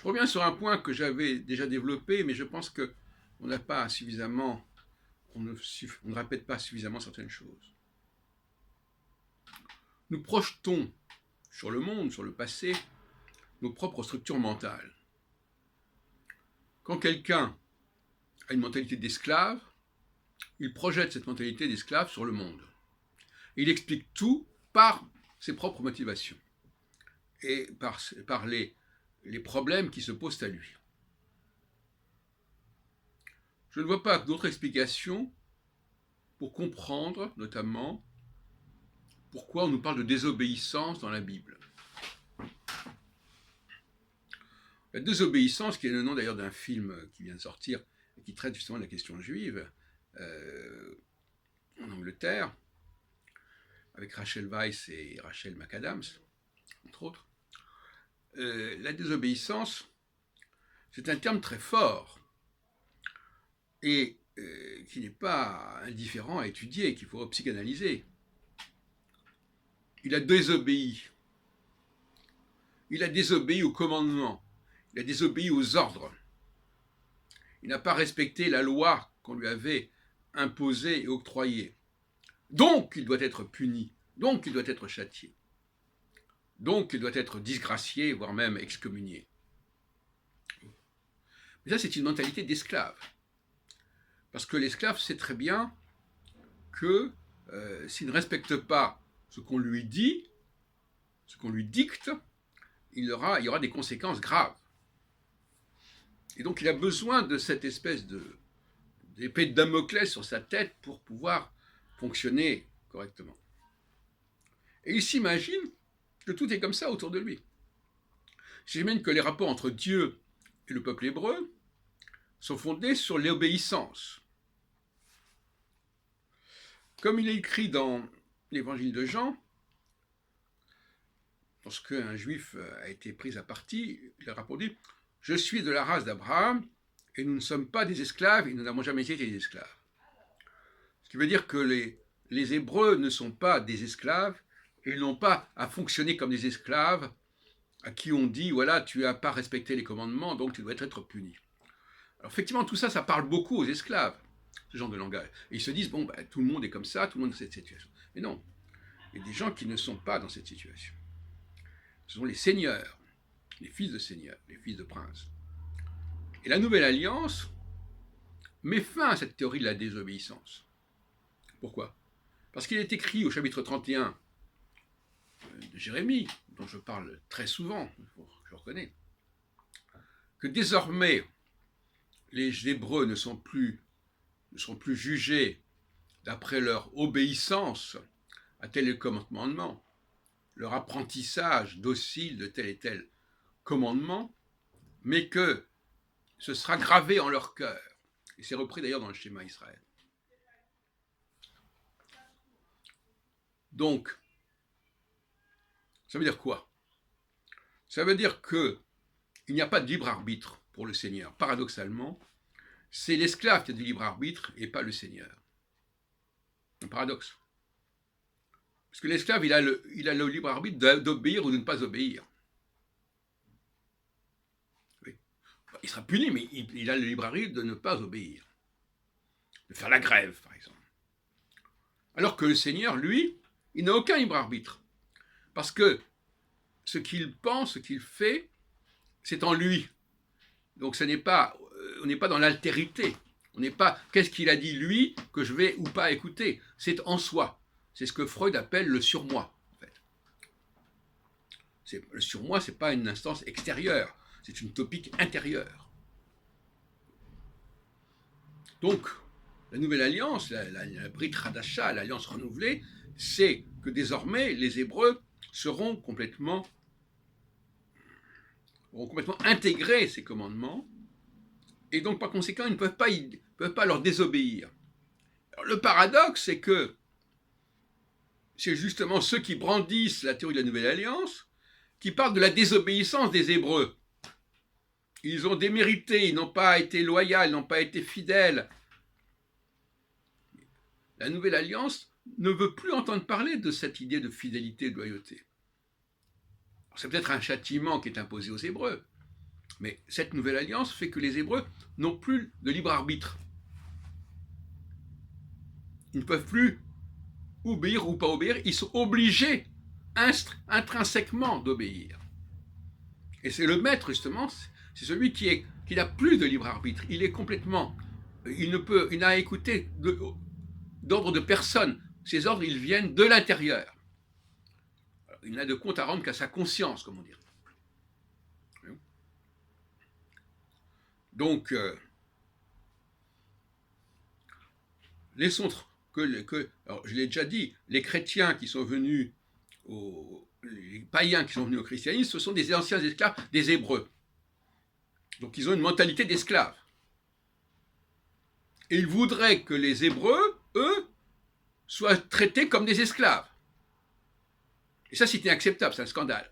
reviens sur un point que j'avais déjà développé, mais je pense qu'on n'a pas suffisamment, on ne répète pas suffisamment certaines choses. Nous projetons sur le monde, sur le passé, nos propres structures mentales. Quand quelqu'un a une mentalité d'esclave, il projette cette mentalité d'esclave sur le monde. Il explique tout par ses propres motivations et par les problèmes qui se posent à lui. Je ne vois pas d'autre explication pour comprendre, notamment, pourquoi on nous parle de désobéissance dans la Bible. La désobéissance, qui est le nom d'ailleurs d'un film qui vient de sortir et qui traite justement de la question juive en Angleterre, avec Rachel Weisz et Rachel McAdams, entre autres. La désobéissance, c'est un terme très fort et qui n'est pas indifférent à étudier, qu'il faut psychanalyser. Il a désobéi. Il a désobéi au commandement. Il a désobéi aux ordres. Il n'a pas respecté la loi qu'on lui avait imposée et octroyée. Donc, il doit être puni. Donc, il doit être châtié. Donc, il doit être disgracié, voire même excommunié. Mais ça, c'est une mentalité d'esclave. Parce que l'esclave sait très bien que s'il ne respecte pas ce qu'on lui dit, ce qu'on lui dicte, il y aura des conséquences graves. Et donc, il a besoin de cette espèce d'épée de Damoclès sur sa tête pour pouvoir fonctionner correctement. Et il s'imagine que tout est comme ça autour de lui. Il s'imagine que les rapports entre Dieu et le peuple hébreu sont fondés sur l'obéissance. Comme il est écrit dans l'évangile de Jean, lorsqu'un juif a été pris à partie, il a répondu « Je suis de la race d'Abraham et nous ne sommes pas des esclaves et nous n'avons jamais été des esclaves. » Ce qui veut dire que les Hébreux ne sont pas des esclaves et ils n'ont pas à fonctionner comme des esclaves à qui on dit « Voilà, tu n'as pas respecté les commandements, donc tu dois être puni. » Alors effectivement, tout ça, ça parle beaucoup aux esclaves, ce genre de langage. Et ils se disent « Bon, tout le monde est comme ça, tout le monde est dans cette situation. » Mais non, il y a des gens qui ne sont pas dans cette situation. Ce sont les seigneurs, les fils de seigneurs, les fils de princes. Et la Nouvelle Alliance met fin à cette théorie de la désobéissance. Pourquoi ? Parce qu'il est écrit au chapitre 31 de Jérémie, dont je parle très souvent, je reconnais, que désormais les Hébreux ne seront plus jugés d'après leur obéissance à tel et commandement, leur apprentissage docile de tel et tel commandement, mais que ce sera gravé en leur cœur. Et c'est repris d'ailleurs dans le schéma Israël. Donc, ça veut dire quoi ? Ça veut dire qu'il n'y a pas de libre arbitre pour le Seigneur. Paradoxalement, c'est l'esclave qui a du libre arbitre et pas le Seigneur. Un paradoxe. Parce que l'esclave, il a le libre arbitre d'obéir ou de ne pas obéir. Oui. Il sera puni, mais il a le libre arbitre de ne pas obéir. De faire la grève, par exemple. Alors que le Seigneur, lui, il n'a aucun libre arbitre. Parce que ce qu'il pense, ce qu'il fait, c'est en lui. Donc on n'est pas dans l'altérité. On n'est pas, qu'est-ce qu'il a dit lui, que je vais ou pas écouter. C'est en soi. C'est ce que Freud appelle le surmoi. En fait. Le surmoi, ce n'est pas une instance extérieure. C'est une topique intérieure. Donc, la nouvelle alliance, la Brit Hadasha, l'alliance renouvelée, c'est que désormais, les Hébreux auront complètement intégré ces commandements, et donc par conséquent, ils ne peuvent pas leur désobéir. Alors, le paradoxe, c'est que c'est justement ceux qui brandissent la théorie de la nouvelle alliance qui parlent de la désobéissance des Hébreux. Ils ont démérité, ils n'ont pas été loyaux, ils n'ont pas été fidèles. La nouvelle alliance ne veut plus entendre parler de cette idée de fidélité et de loyauté. C'est peut-être un châtiment qui est imposé aux Hébreux, Mais cette nouvelle alliance fait que les Hébreux n'ont plus de libre arbitre. Ils ne peuvent plus obéir ou pas obéir, ils sont obligés intrinsèquement d'obéir. Et c'est le maître, justement, c'est celui qui n'a plus de libre arbitre. Il est complètement, il n'a à écouter d'ordre de personne. Ces ordres, ils viennent de l'intérieur. Il n'a de compte à rendre qu'à sa conscience, comme on dirait. Donc, laissons alors je l'ai déjà dit, les chrétiens qui sont venus, les païens qui sont venus au christianisme, ce sont des anciens esclaves des Hébreux. Donc ils ont une mentalité d'esclaves. Et ils voudraient que les Hébreux, eux, soient traités comme des esclaves. Et ça, c'est inacceptable, c'est un scandale.